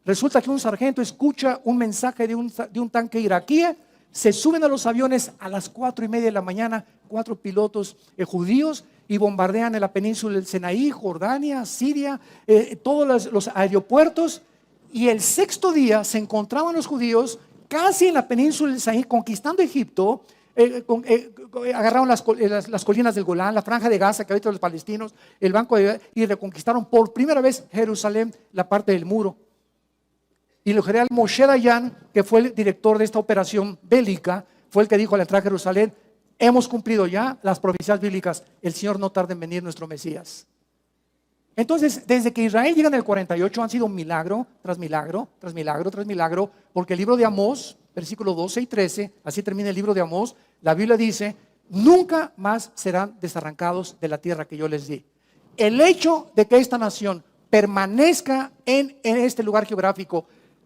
Resulta que un sargento escucha un mensaje de un tanque iraquí, se suben a los aviones a las 4:30 de la mañana, 4 pilotos judíos, y bombardean en la península del Sinaí, Jordania, Siria, todos los aeropuertos. Y el 6º día se encontraban los judíos casi en la península del Sinaí conquistando Egipto. Agarraron las colinas del Golán, la franja de Gaza que habita los palestinos, el banco y reconquistaron por primera vez Jerusalén, la parte del muro. Y el general Moshe Dayan, que fue el director de esta operación bélica, fue el que dijo al entrar a Jerusalén: hemos cumplido ya las profecías bíblicas, el Señor no tarda en venir, nuestro Mesías. Entonces, desde que Israel llega en el 48 han sido milagro tras milagro, tras milagro, tras milagro, porque el libro de Amós, versículos 12 y 13, así termina el libro de Amós, la Biblia dice: nunca más serán desarrancados de la tierra que yo les di. El hecho de que esta nación permanezca en este lugar geográfico,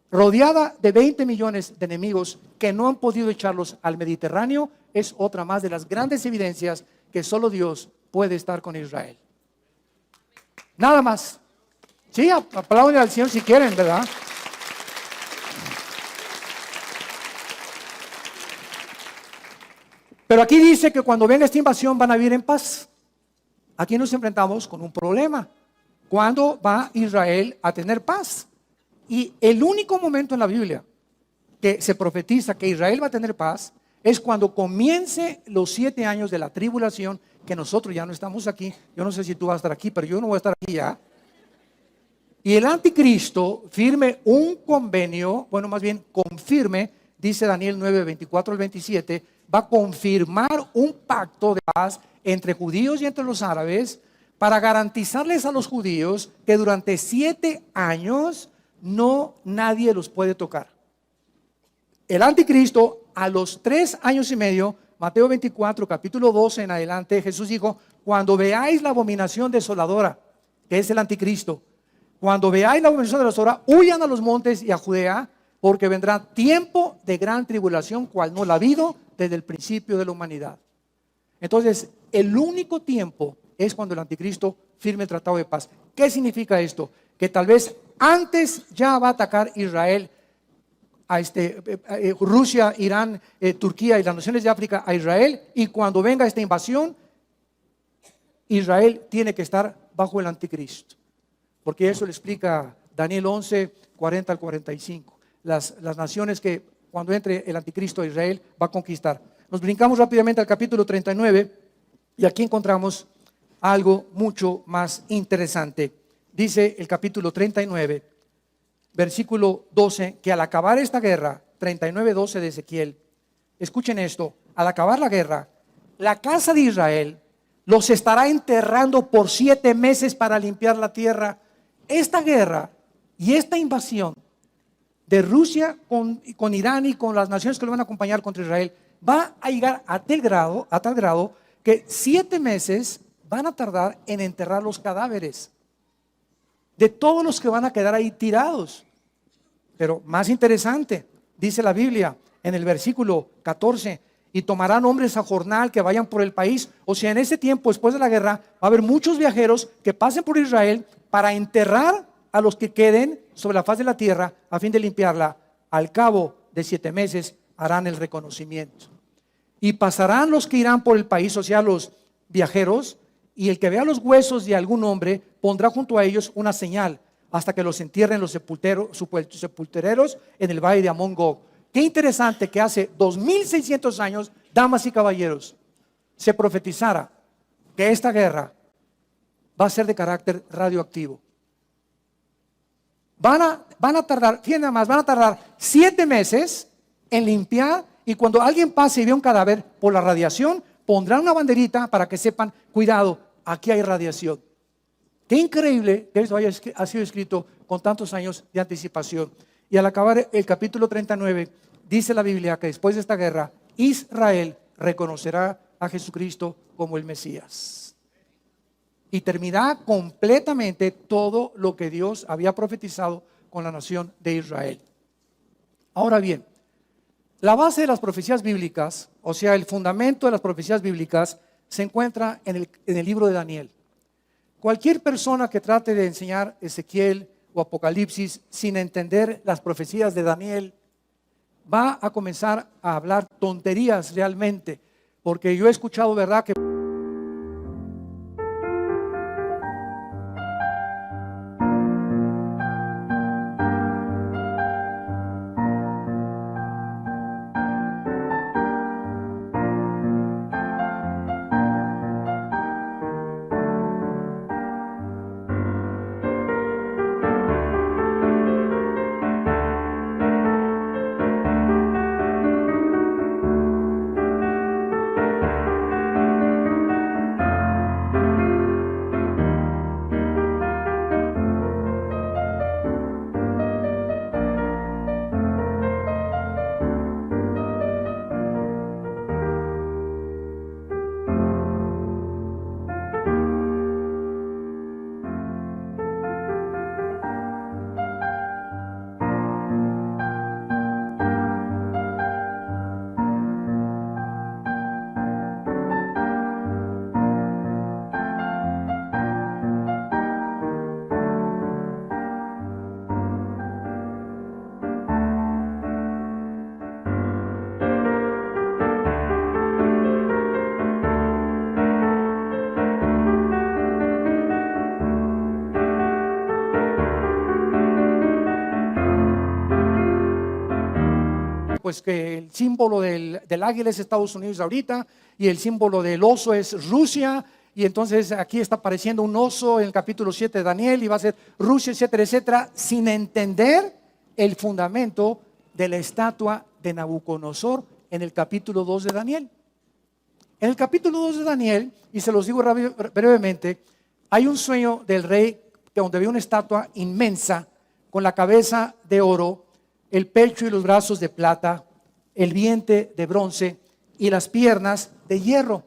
rodeada de 20 millones de enemigos que no han podido echarlos al Mediterráneo, es otra más de las grandes evidencias que solo Dios puede estar con Israel. Nada más. Sí, aplauden al Señor si quieren, ¿verdad? Pero aquí dice que cuando venga esta invasión van a vivir en paz. Aquí nos enfrentamos con un problema. ¿Cuándo va Israel a tener paz? Y el único momento en la Biblia que se profetiza que Israel va a tener paz es cuando comience los 7 años de la tribulación, que nosotros ya no estamos aquí. Yo no sé si tú vas a estar aquí, pero yo no voy a estar aquí ya. y el anticristo firme un convenio, bueno, más bien confirme, dice Daniel 9, 24 al 27, va a confirmar un pacto de paz entre judíos y entre los árabes para garantizarles a los judíos que durante 7 años nadie los puede tocar. El anticristo, a los 3 años y medio, Mateo 24, capítulo 12 en adelante, Jesús dijo: cuando veáis la abominación desoladora, que es el anticristo, cuando veáis la abominación desoladora, huyan a los montes y a Judea, porque vendrá tiempo de gran tribulación, cual no la ha habido desde el principio de la humanidad. Entonces, el único tiempo es cuando el anticristo firme el tratado de paz. ¿Qué significa esto? Que tal vez antes ya va a atacar Israel, a Rusia, Irán, Turquía y las naciones de África a Israel, y cuando venga esta invasión, Israel tiene que estar bajo el anticristo, porque eso le explica Daniel 11, 40 al 45, las naciones que cuando entre el anticristo a Israel va a conquistar. Nos brincamos rápidamente al capítulo 39 y aquí encontramos algo mucho más interesante. Dice el capítulo 39, versículo 12, que al acabar esta guerra, 39, 12 de Ezequiel, escuchen esto: al acabar la guerra, la casa de Israel los estará enterrando por 7 meses para limpiar la tierra. Esta guerra y esta invasión de Rusia con Irán y con las naciones que lo van a acompañar contra Israel va a llegar a tal grado que 7 meses van a tardar en enterrar los cadáveres de todos los que van a quedar ahí tirados. Pero más interesante, dice la Biblia en el versículo 14: y tomarán hombres a jornal que vayan por el país. O sea, en ese tiempo, después de la guerra, va a haber muchos viajeros que pasen por Israel para enterrar a los que queden sobre la faz de la tierra a fin de limpiarla. Al cabo de 7 meses harán el reconocimiento. Y pasarán los que irán por el país, o sea, los viajeros, y el que vea los huesos de algún hombre pondrá junto a ellos una señal hasta que los entierren los sepultureros en el valle de Amón Gog. Qué interesante que hace 2600 años, damas y caballeros, se profetizara que esta guerra va a ser de carácter radioactivo. Van a tardar, fíjense nada más, van a tardar 7 meses en limpiar, y cuando alguien pase y ve un cadáver por la radiación, pondrán una banderita para que sepan: cuidado, aquí hay radiación. Qué increíble que esto ha sido escrito con tantos años de anticipación. Y al acabar el capítulo 39, dice la Biblia que después de esta guerra, Israel reconocerá a Jesucristo como el Mesías. Y terminará completamente todo lo que Dios había profetizado con la nación de Israel. Ahora bien, la base de las profecías bíblicas, o sea, el fundamento de las profecías bíblicas, se encuentra en el libro de Daniel. Cualquier persona que trate de enseñar Ezequiel o Apocalipsis sin entender las profecías de Daniel va a comenzar a hablar tonterías realmente, porque yo he escuchado, ¿verdad?, que pues que el símbolo del águila es Estados Unidos ahorita, y el símbolo del oso es Rusia, y entonces aquí está apareciendo un oso en el capítulo 7 de Daniel y va a ser Rusia, etcétera, etcétera, sin entender el fundamento de la estatua de Nabucodonosor en el capítulo 2 de Daniel. En el capítulo 2 de Daniel, y se los digo brevemente, hay un sueño del rey donde ve una estatua inmensa con la cabeza de oro, el pecho y los brazos de plata, el vientre de bronce y las piernas de hierro,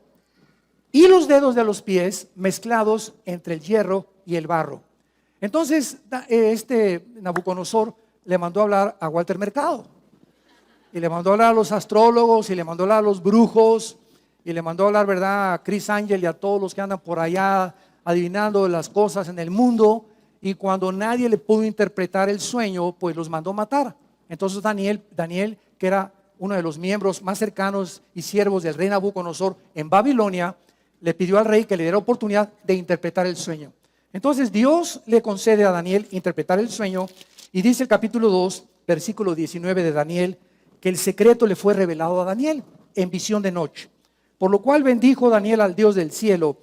y los dedos de los pies mezclados entre el hierro y el barro. Entonces Nabucodonosor le mandó a hablar a Walter Mercado, y le mandó a hablar a los astrólogos, y le mandó a hablar a los brujos, y le mandó a hablar, ¿verdad?, a Chris Angel y a todos los que andan por allá adivinando las cosas en el mundo. Y cuando nadie le pudo interpretar el sueño, pues los mandó matar. Entonces Daniel, que era uno de los miembros más cercanos y siervos del rey Nabucodonosor en Babilonia, le pidió al rey que le diera oportunidad de interpretar el sueño. Entonces Dios le concede a Daniel interpretar el sueño, y dice el capítulo 2, versículo 19 de Daniel, que el secreto le fue revelado a Daniel en visión de noche. Por lo cual bendijo Daniel al Dios del cielo,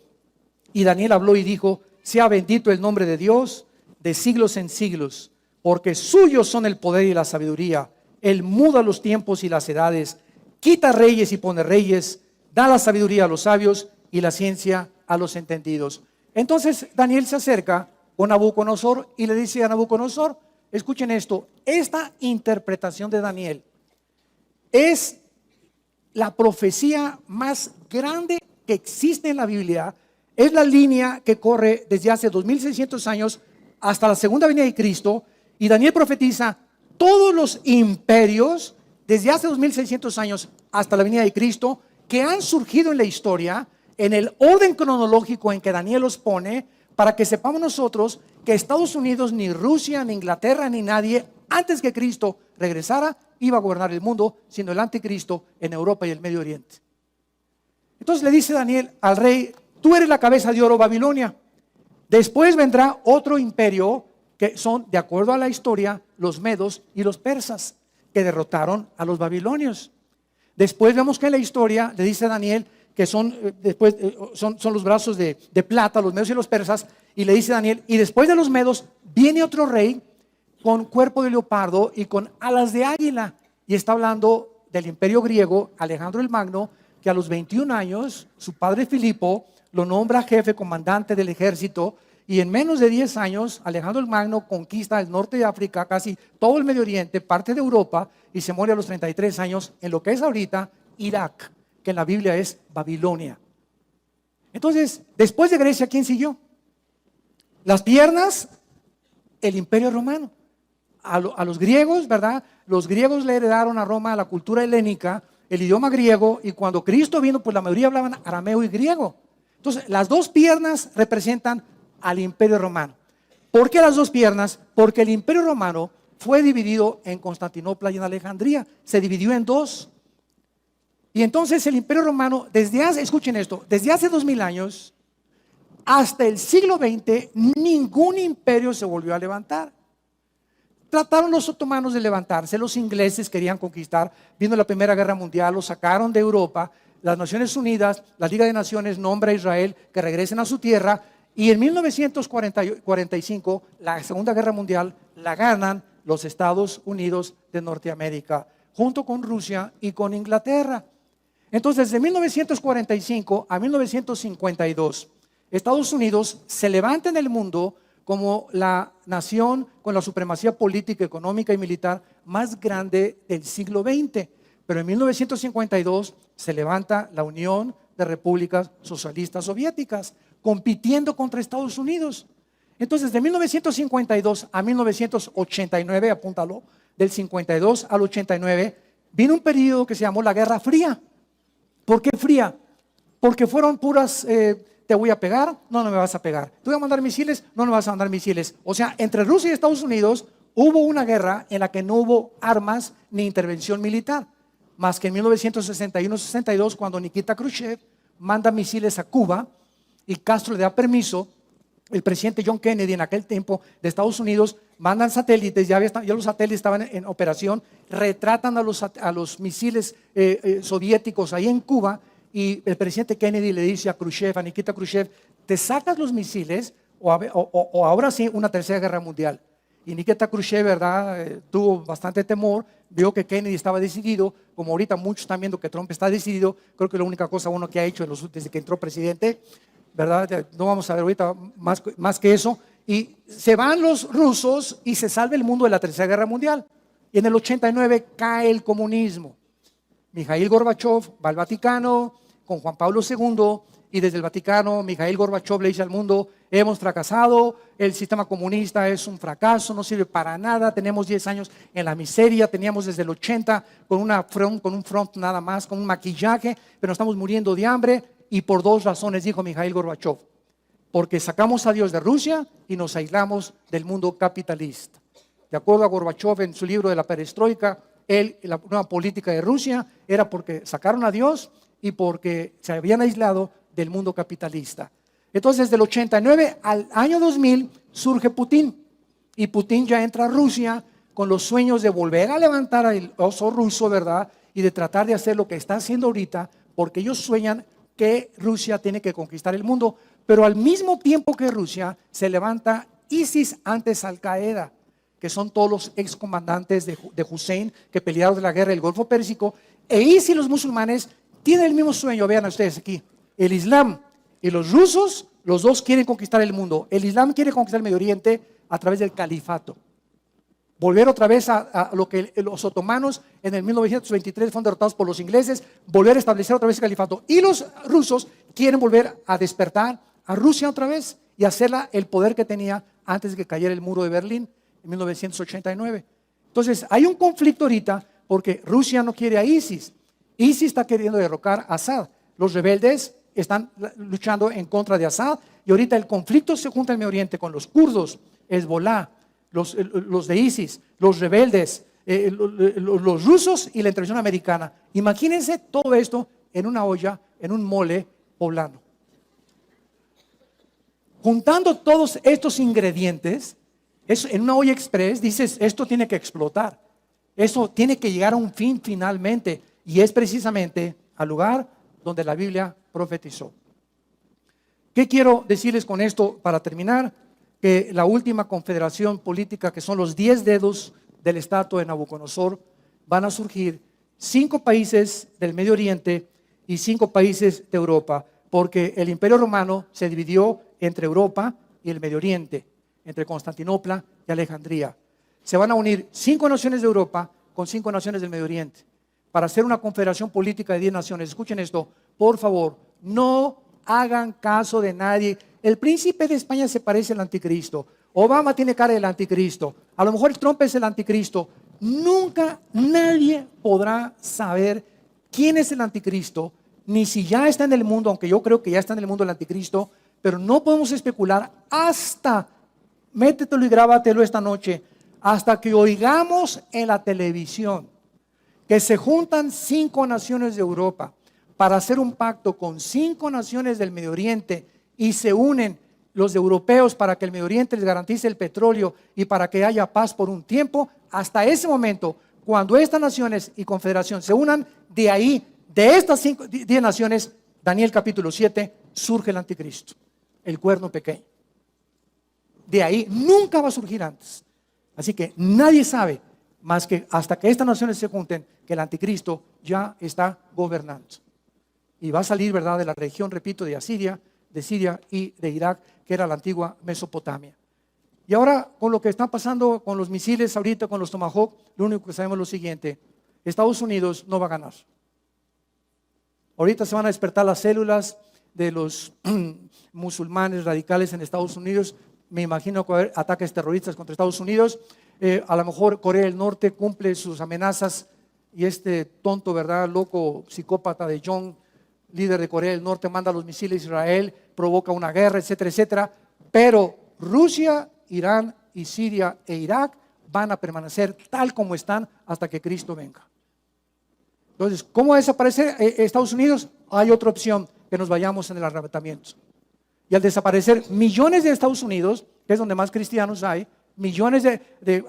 y Daniel habló y dijo: sea bendito el nombre de Dios de siglos en siglos, porque suyos son el poder y la sabiduría. Él muda los tiempos y las edades, quita reyes y pone reyes, da la sabiduría a los sabios y la ciencia a los entendidos. Entonces Daniel se acerca con Nabucodonosor y le dice a Nabucodonosor: escuchen esto, esta interpretación de Daniel es la profecía más grande que existe en la Biblia. Es la línea que corre desde hace 2600 años hasta la segunda venida de Cristo, y Daniel profetiza todos los imperios desde hace 2600 años hasta la venida de Cristo que han surgido en la historia en el orden cronológico en que Daniel los pone, para que sepamos nosotros que Estados Unidos, ni Rusia, ni Inglaterra, ni nadie antes que Cristo regresara iba a gobernar el mundo, sino el anticristo en Europa y el Medio Oriente. Entonces le dice Daniel al rey: tú eres la cabeza de oro, Babilonia. Después vendrá otro imperio que son, de acuerdo a la historia, los medos y los persas, que derrotaron a los babilonios. Después vemos que en la historia le dice a Daniel que son los brazos de plata, los medos y los persas, y le dice a Daniel: y después de los medos viene otro rey con cuerpo de leopardo y con alas de águila. Y está hablando del imperio griego, Alejandro el Magno, que a los 21 años su padre Filipo lo nombra jefe comandante del ejército, y en menos de 10 años Alejandro el Magno conquista el norte de África, casi todo el Medio Oriente, parte de Europa, y se muere a los 33 años en lo que es ahorita Irak, que en la Biblia es Babilonia. Entonces, después de Grecia, ¿quién siguió? Las piernas, el imperio romano. A los griegos, ¿verdad? Los griegos le heredaron a Roma la cultura helénica, el idioma griego, y cuando Cristo vino, pues la mayoría hablaban arameo y griego. Entonces, las dos piernas representan al imperio romano. ¿Por qué las dos piernas? Porque el imperio romano fue dividido en Constantinopla y en Alejandría. Se dividió en dos. Y entonces el imperio romano, escuchen esto, desde hace 2000 años hasta el siglo XX, ningún imperio se volvió a levantar. Trataron los otomanos de levantarse, los ingleses querían conquistar, vino la Primera Guerra Mundial, los sacaron de Europa. Las Naciones Unidas, la Liga de Naciones nombra a Israel que regresen a su tierra, y en 1945 la Segunda Guerra Mundial la ganan los Estados Unidos de Norteamérica, junto con Rusia y con Inglaterra. Entonces, de 1945 a 1952, Estados Unidos se levanta en el mundo como la nación con la supremacía política, económica y militar más grande del siglo XX. Pero en 1952 se levanta la Unión de Repúblicas Socialistas Soviéticas, compitiendo contra Estados Unidos. Entonces, de 1952 a 1989, apúntalo, del 52 al 89, vino un periodo que se llamó la Guerra Fría. ¿Por qué fría? Porque fueron puras, te voy a pegar, no me vas a pegar. Te voy a mandar misiles, no me vas a mandar misiles. O sea, entre Rusia y Estados Unidos hubo una guerra en la que no hubo armas ni intervención militar, más que en 1961-62, cuando Nikita Khrushchev manda misiles a Cuba y Castro le da permiso. El presidente John Kennedy, en aquel tiempo de Estados Unidos, mandan satélites, ya los satélites estaban en operación, retratan a los misiles soviéticos ahí en Cuba, y el presidente Kennedy le dice a Khrushchev, a Nikita Khrushchev, te sacas los misiles o ahora sí una tercera guerra mundial. Y Nikita Khrushchev, ¿verdad? Tuvo bastante temor, vio que Kennedy estaba decidido, como ahorita muchos están viendo que Trump está decidido. Creo que la única cosa bueno que ha hecho desde que entró presidente, ¿verdad? No vamos a ver ahorita más que eso. Y se van los rusos y se salva el mundo de la tercera guerra mundial. Y en el 89 cae el comunismo. Mikhail Gorbachev va al Vaticano con Juan Pablo II, y desde el Vaticano Mikhail Gorbachev le dice al mundo: hemos fracasado, el sistema comunista es un fracaso, no sirve para nada, tenemos 10 años en la miseria, teníamos desde el 80 con un front nada más, con un maquillaje, pero estamos muriendo de hambre, y por dos razones, dijo Mikhail Gorbachev: porque sacamos a Dios de Rusia y nos aislamos del mundo capitalista. De acuerdo a Gorbachev, en su libro de la perestroika, la nueva política de Rusia era porque sacaron a Dios y porque se habían aislado del mundo capitalista. Entonces, desde el 89 al año 2000 surge Putin, y Putin ya entra a Rusia con los sueños de volver a levantar el oso ruso, ¿verdad? Y de tratar de hacer lo que está haciendo ahorita, porque ellos sueñan que Rusia tiene que conquistar el mundo. Pero al mismo tiempo que Rusia, se levanta ISIS, antes Al Qaeda, que son todos los excomandantes de Hussein que pelearon de la guerra del Golfo Pérsico. E ISIS, los musulmanes, tienen el mismo sueño. Vean ustedes aquí, el Islam y los rusos, los dos quieren conquistar el mundo. El Islam quiere conquistar el Medio Oriente a través del califato. Volver otra vez a lo que los otomanos en el 1923 fueron derrotados por los ingleses, volver a establecer otra vez el califato. Y los rusos quieren volver a despertar a Rusia otra vez y hacerla el poder que tenía antes de que cayera el muro de Berlín en 1989. Entonces hay un conflicto ahorita porque Rusia no quiere a ISIS. ISIS está queriendo derrocar a Assad. Los rebeldes están luchando en contra de Assad, y ahorita el conflicto se junta en el Medio Oriente con los kurdos, Hezbollah, los de ISIS, los rebeldes, los rusos y la intervención americana. Imagínense todo esto en una olla, en un mole poblano. Juntando todos estos ingredientes, en una olla express, dices, esto tiene que explotar. Eso tiene que llegar a un fin finalmente, y es precisamente al lugar donde la Biblia profetizó. ¿Qué quiero decirles con esto para terminar? Que la última confederación política, que son los 10 dedos del estatua de Nabucodonosor, van a surgir 5 países del Medio Oriente y 5 países de Europa, porque el Imperio Romano se dividió entre Europa y el Medio Oriente, entre Constantinopla y Alejandría. Se van a unir 5 naciones de Europa con 5 naciones del Medio Oriente para hacer una confederación política de 10 naciones. Escuchen esto, por favor, no hagan caso de nadie. El príncipe de España se parece al anticristo. Obama tiene cara del anticristo. A lo mejor Trump es el anticristo. Nunca nadie podrá saber quién es el anticristo, ni si ya está en el mundo, aunque yo creo que ya está en el mundo el anticristo, pero no podemos especular hasta, métetelo y grábatelo esta noche, hasta que oigamos en la televisión que se juntan 5 naciones de Europa para hacer un pacto con 5 naciones del Medio Oriente, y se unen los europeos para que el Medio Oriente les garantice el petróleo y para que haya paz por un tiempo. Hasta ese momento, cuando estas naciones y confederación se unan, de ahí, de estas 10 naciones, Daniel capítulo 7, surge el anticristo, el cuerno pequeño. De ahí nunca va a surgir antes. Así que nadie sabe más que hasta que estas naciones se junten, que el anticristo ya está gobernando. Y va a salir, ¿verdad?, de la región, repito, de Asiria, de Siria y de Irak, que era la antigua Mesopotamia. Y ahora, con lo que está pasando con los misiles ahorita, con los Tomahawk, lo único que sabemos es lo siguiente: Estados Unidos no va a ganar. Ahorita se van a despertar las células de los musulmanes radicales en Estados Unidos. Me imagino que va a haber ataques terroristas contra Estados Unidos. A lo mejor Corea del Norte cumple sus amenazas, y este tonto, ¿verdad?, loco, psicópata de Jong, líder de Corea del Norte, manda los misiles a Israel, provoca una guerra, etcétera, etcétera. Pero Rusia, Irán y Siria e Irak van a permanecer tal como están hasta que Cristo venga. Entonces, ¿cómo desaparecer Estados Unidos? Hay otra opción: que nos vayamos en el arrebatamiento. Y al desaparecer millones de Estados Unidos, que es donde más cristianos hay, millones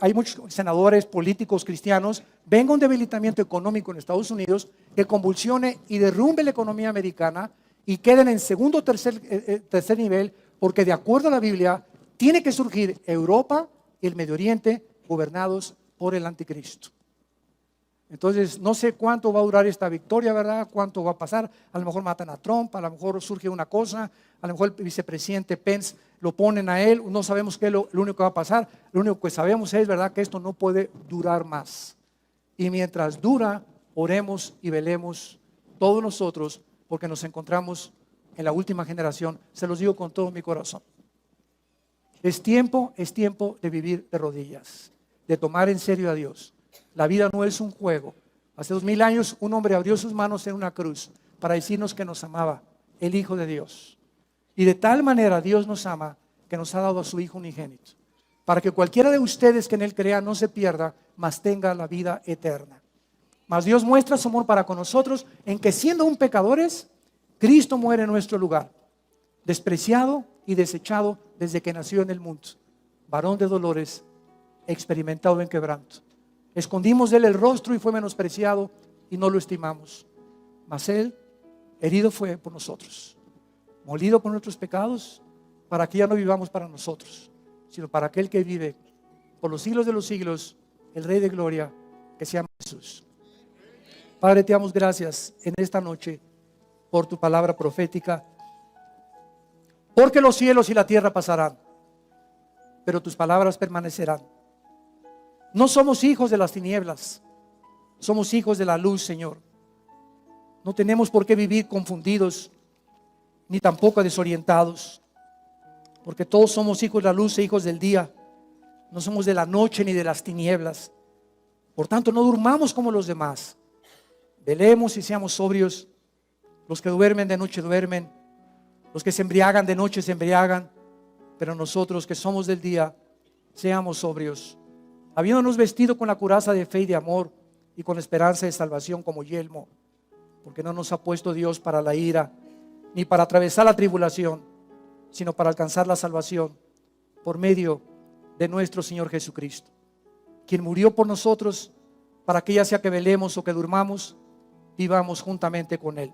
hay muchos senadores, políticos cristianos, venga un debilitamiento económico en Estados Unidos, que convulsione y derrumbe la economía americana y queden en segundo o tercer nivel, porque de acuerdo a la Biblia tiene que surgir Europa y el Medio Oriente gobernados por el anticristo. Entonces no sé cuánto va a durar esta victoria, ¿verdad? Cuánto va a pasar. A lo mejor matan a Trump, a lo mejor surge una cosa, a lo mejor el vicepresidente Pence lo ponen a él, no sabemos qué es lo único que va a pasar. Lo único que sabemos es, ¿verdad?, que esto no puede durar más. Y mientras dura, oremos y velemos todos nosotros, porque nos encontramos en la última generación. Se los digo con todo mi corazón. Es tiempo de vivir de rodillas, de tomar en serio a Dios. La vida no es un juego. Hace 2000 años un hombre abrió sus manos en una cruz para decirnos que nos amaba, el Hijo de Dios. Y de tal manera Dios nos ama que nos ha dado a su Hijo unigénito, para que cualquiera de ustedes que en Él crea no se pierda, mas tenga la vida eterna. Mas Dios muestra su amor para con nosotros en que, siendo aún pecadores, Cristo muere en nuestro lugar, despreciado y desechado desde que nació en el mundo, varón de dolores, experimentado en quebranto. Escondimos de Él el rostro y fue menospreciado y no lo estimamos. Mas Él herido fue por nosotros, molido por nuestros pecados, para que ya no vivamos para nosotros, sino para aquel que vive por los siglos de los siglos, el Rey de Gloria, que se llama Jesús. Padre, te damos gracias en esta noche por tu palabra profética, porque los cielos y la tierra pasarán, pero tus palabras permanecerán. No somos hijos de las tinieblas, somos hijos de la luz, Señor. No tenemos por qué vivir confundidos, ni tampoco desorientados, porque todos somos hijos de la luz e hijos del día. No somos de la noche ni de las tinieblas. Por tanto, no durmamos como los demás. Velemos y seamos sobrios. Los que duermen de noche duermen, los que se embriagan de noche se embriagan, pero nosotros que somos del día, seamos sobrios, habiéndonos vestido con la coraza de fe y de amor y con la esperanza de salvación como yelmo, porque no nos ha puesto Dios para la ira, ni para atravesar la tribulación, sino para alcanzar la salvación por medio de nuestro Señor Jesucristo, quien murió por nosotros, para que ya sea que velemos o que durmamos, vivamos juntamente con Él.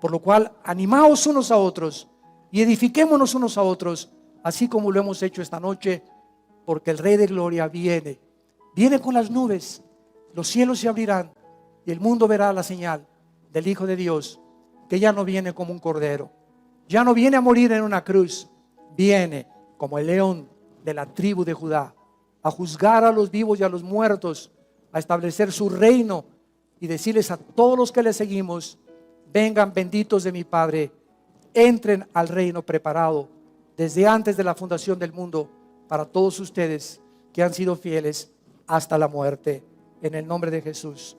Por lo cual, animaos unos a otros y edifiquémonos unos a otros, así como lo hemos hecho esta noche, porque el Rey de Gloria viene con las nubes, los cielos se abrirán y el mundo verá la señal del Hijo de Dios, que ya no viene como un cordero, ya no viene a morir en una cruz, viene como el león de la tribu de Judá, a juzgar a los vivos y a los muertos, a establecer su reino y decirles a todos los que le seguimos: vengan benditos de mi Padre, entren al reino preparado desde antes de la fundación del mundo para todos ustedes que han sido fieles hasta la muerte. En el nombre de Jesús.